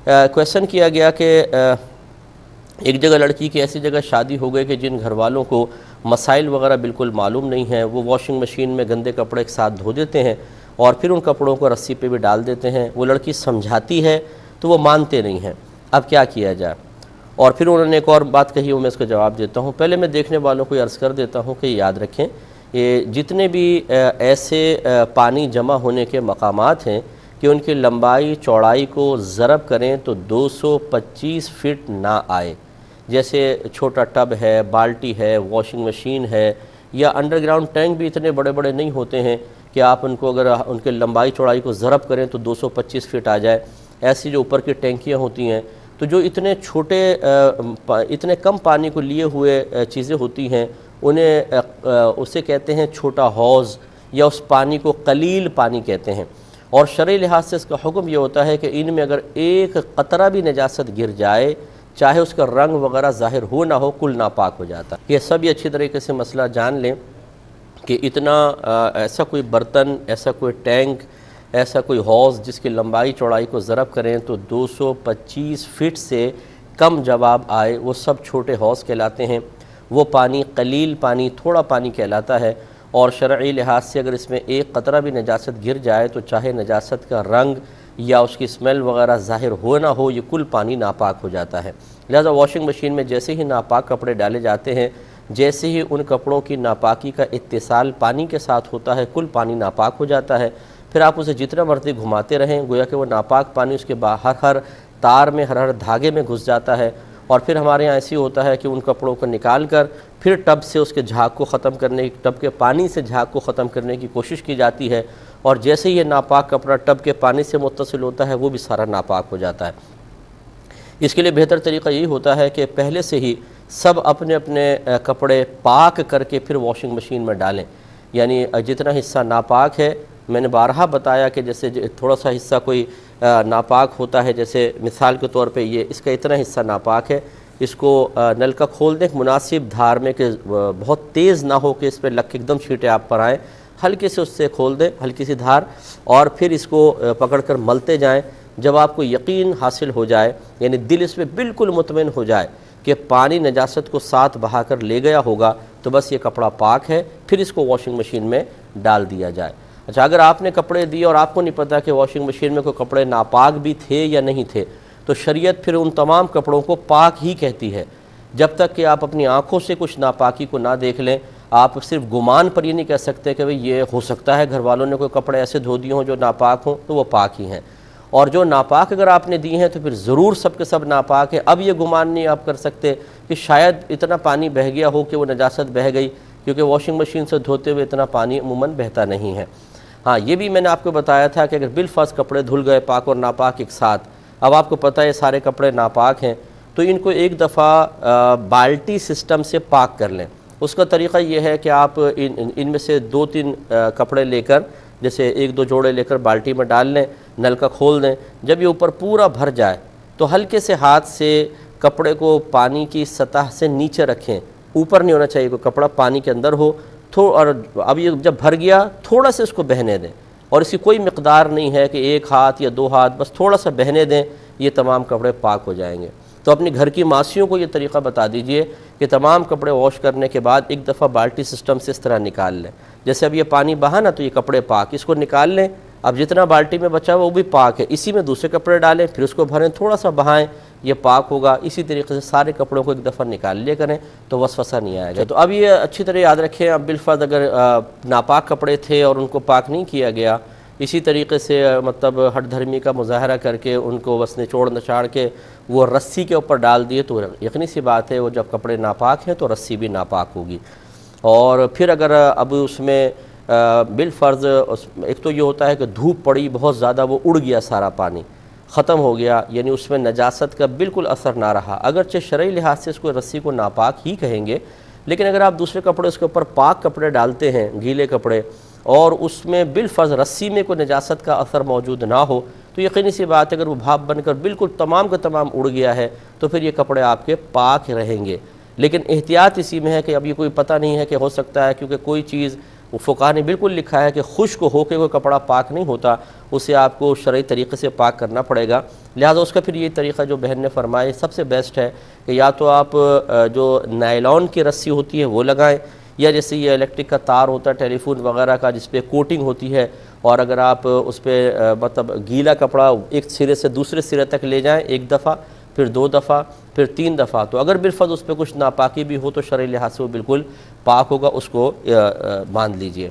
Question کیا گیا کہ ایک جگہ لڑکی کی ایسی جگہ شادی ہو گئی کہ جن گھر والوں کو مسائل وغیرہ بالکل معلوم نہیں ہیں، وہ واشنگ مشین میں گندے کپڑے ایک ساتھ دھو دیتے ہیں اور پھر ان کپڑوں کو رسی پہ بھی ڈال دیتے ہیں۔ وہ لڑکی سمجھاتی ہے تو وہ مانتے نہیں ہیں، اب کیا کیا جائے؟ اور پھر انہوں نے ایک اور بات کہی، وہ میں اس کا جواب دیتا ہوں۔ پہلے میں دیکھنے والوں کو یہ عرض کر دیتا ہوں کہ یاد رکھیں، یہ جتنے بھی ایسے پانی جمع ہونے کے مقامات ہیں کہ ان کی لمبائی چوڑائی کو ضرب کریں تو 225 فٹ نہ آئے، جیسے چھوٹا ٹب ہے، بالٹی ہے، واشنگ مشین ہے، یا انڈر گراؤنڈ ٹینک بھی اتنے بڑے بڑے نہیں ہوتے ہیں کہ آپ ان کو اگر ان کے لمبائی چوڑائی کو ضرب کریں تو 225 فٹ آ جائے۔ ایسی جو اوپر کی ٹینکیاں ہوتی ہیں تو جو اتنے چھوٹے اتنے کم پانی کو لیے ہوئے چیزیں ہوتی ہیں انہیں اسے کہتے ہیں چھوٹا حوض، یا اس پانی کو قلیل پانی کہتے ہیں۔ اور شرعی لحاظ سے اس کا حکم یہ ہوتا ہے کہ ان میں اگر ایک قطرہ بھی نجاست گر جائے، چاہے اس کا رنگ وغیرہ ظاہر ہو نہ ہو، کل ناپاک ہو جاتا ہے۔ یہ سب اچھی طریقے سے مسئلہ جان لیں کہ اتنا ایسا کوئی برتن، ایسا کوئی ٹینک، ایسا کوئی حوض جس کی لمبائی چوڑائی کو ضرب کریں تو 225 فٹ سے کم جواب آئے، وہ سب چھوٹے حوض کہلاتے ہیں۔ وہ پانی قلیل پانی، تھوڑا پانی کہلاتا ہے، اور شرعی لحاظ سے اگر اس میں ایک قطرہ بھی نجاست گر جائے تو چاہے نجاست کا رنگ یا اس کی اسمیل وغیرہ ظاہر ہو نہ ہو، یہ کل پانی ناپاک ہو جاتا ہے۔ لہذا واشنگ مشین میں جیسے ہی ناپاک کپڑے ڈالے جاتے ہیں، جیسے ہی ان کپڑوں کی ناپاکی کا اتصال پانی کے ساتھ ہوتا ہے، کل پانی ناپاک ہو جاتا ہے۔ پھر آپ اسے جتنا مرضی گھماتے رہیں، گویا کہ وہ ناپاک پانی اس کے ہر تار میں، ہر دھاگے میں گھس جاتا ہے، اور پھر ہمارے یہاں ایسی ہوتا ہے کہ ان کپڑوں کو نکال کر پھر ٹب سے اس کے جھاگ کو ختم کرنے، ٹب کے پانی سے جھاگ کو ختم کرنے کی کوشش کی جاتی ہے، اور جیسے ہی یہ ناپاک کپڑا ٹب کے پانی سے متصل ہوتا ہے وہ بھی سارا ناپاک ہو جاتا ہے۔ اس کے لیے بہتر طریقہ یہی ہوتا ہے کہ پہلے سے ہی سب اپنے اپنے کپڑے پاک کر کے پھر واشنگ مشین میں ڈالیں، یعنی جتنا حصہ ناپاک ہے، میں نے بارہا بتایا کہ جیسے تھوڑا سا حصہ کوئی ناپاک ہوتا ہے، جیسے مثال کے طور پہ یہ اس کا اتنا حصہ ناپاک ہے، اس کو نل کا کھول دیں ایک مناسب دھار میں کہ بہت تیز نہ ہو کہ اس پہ لگ کے ایک دم چھینٹے آپ پر آئیں، ہلکے سے اس سے کھول دیں، ہلکی سی دھار، اور پھر اس کو پکڑ کر ملتے جائیں۔ جب آپ کو یقین حاصل ہو جائے، یعنی دل اس پہ بالکل مطمئن ہو جائے کہ پانی نجاست کو ساتھ بہا کر لے گیا ہوگا، تو بس یہ کپڑا پاک ہے، پھر اس کو واشنگ مشین میں ڈال دیا جائے۔ اچھا، اگر آپ نے کپڑے دیے اور آپ کو نہیں پتا کہ واشنگ مشین میں کوئی کپڑے ناپاک بھی تھے یا نہیں تھے، تو شریعت پھر ان تمام کپڑوں کو پاک ہی کہتی ہے، جب تک کہ آپ اپنی آنکھوں سے کچھ ناپاکی کو نہ دیکھ لیں۔ آپ صرف گمان پر یہ نہیں کہہ سکتے کہ یہ ہو سکتا ہے گھر والوں نے کوئی کپڑے ایسے دھو دیے ہوں جو ناپاک ہوں، تو وہ پاک ہی ہیں، اور جو ناپاک اگر آپ نے دی ہیں تو پھر ضرور سب کے سب ناپاک ہیں۔ اب یہ گمان نہیں آپ کر سکتے کہ شاید اتنا پانی بہہ گیا ہو کہ وہ نجاست بہہ گئی، کیونکہ واشنگ مشین سے دھوتے ہوئے اتنا پانی عموماً بہتا نہیں ہے۔ ہاں، یہ بھی میں نے آپ کو بتایا تھا کہ اگر بالفرض کپڑے دھل گئے پاک اور ناپاک ایک ساتھ، اب آپ کو پتہ ہے یہ سارے کپڑے ناپاک ہیں، تو ان کو ایک دفعہ بالٹی سسٹم سے پاک کر لیں۔ اس کا طریقہ یہ ہے کہ آپ ان میں سے 2-3 کپڑے لے کر، جیسے 1-2 جوڑے لے کر بالٹی میں ڈال لیں، نل کا کھول دیں۔ جب یہ اوپر پورا بھر جائے تو ہلکے سے ہاتھ سے کپڑے کو پانی کی سطح سے نیچے رکھیں، اوپر نہیں ہونا چاہیے، کوئی کپڑا پانی کے اندر ہو، اور اب یہ جب بھر گیا تھوڑا سا اس کو بہنے دیں، اور اس کی کوئی مقدار نہیں ہے کہ 1 ہاتھ یا 2 ہاتھ، بس تھوڑا سا بہنے دیں، یہ تمام کپڑے پاک ہو جائیں گے۔ تو اپنی گھر کی ماسیوں کو یہ طریقہ بتا دیجئے کہ تمام کپڑے واش کرنے کے بعد ایک دفعہ بالٹی سسٹم سے اس طرح نکال لیں، جیسے اب یہ پانی بہا نا تو یہ کپڑے پاک، اس کو نکال لیں، اب جتنا بالٹی میں بچا ہوا وہ بھی پاک ہے، اسی میں دوسرے کپڑے ڈالیں، پھر اس کو بھریں، تھوڑا سا بہائیں، یہ پاک ہوگا۔ اسی طریقے سے سارے کپڑوں کو ایک دفعہ نکال لیا کریں تو وسوسہ نہیں آئے گا۔ تو اب یہ اچھی طرح یاد رکھیں، اب بالفرض اگر ناپاک کپڑے تھے اور ان کو پاک نہیں کیا گیا، اسی طریقے سے مطلب ہٹ دھرمی کا مظاہرہ کر کے ان کو بس نچوڑ نچاڑ کے وہ رسی کے اوپر ڈال دیے، تو یقینی سی بات ہے وہ جب کپڑے ناپاک ہیں تو رسی بھی ناپاک ہوگی۔ اور پھر اگر اب اس میں بالفرض ایک تو یہ ہوتا ہے کہ دھوپ پڑی بہت زیادہ، وہ اڑ گیا سارا پانی، ختم ہو گیا، یعنی اس میں نجاست کا بالکل اثر نہ رہا، اگرچہ شرعی لحاظ سے اس کو رسی کو ناپاک ہی کہیں گے، لیکن اگر آپ دوسرے کپڑے اس کے اوپر پاک کپڑے ڈالتے ہیں، گیلے کپڑے، اور اس میں بالفرض رسی میں کوئی نجاست کا اثر موجود نہ ہو، تو یقینی سی بات ہے اگر وہ بھاپ بن کر بالکل تمام کا تمام اڑ گیا ہے تو پھر یہ کپڑے آپ کے پاک رہیں گے۔ لیکن احتیاط اسی میں ہے کہ اب یہ کوئی پتہ نہیں ہے کہ ہو سکتا ہے کیونکہ کوئی چیز وہ فقہ نے بالکل لکھا ہے کہ خشک ہو کے کوئی کپڑا پاک نہیں ہوتا، اسے آپ کو شرعی طریقے سے پاک کرنا پڑے گا۔ لہٰذا اس کا پھر یہ طریقہ جو بہن نے فرمائے سب سے بیسٹ ہے کہ یا تو آپ جو نائلون کی رسی ہوتی ہے وہ لگائیں، یا جیسے یہ الیکٹرک کا تار ہوتا ہے ٹیلی فون وغیرہ کا جس پہ کوٹنگ ہوتی ہے، اور اگر آپ اس پہ مطلب گیلا کپڑا ایک سرے سے دوسرے سرے تک لے جائیں، ایک دفعہ، پھر 2 دفعہ، پھر 3 دفعہ، تو اگر بالفرض اس پہ کچھ ناپاکی بھی ہو تو شرعی لحاظ سے وہ بالکل پاک ہوگا، اس کو باندھ لیجئے۔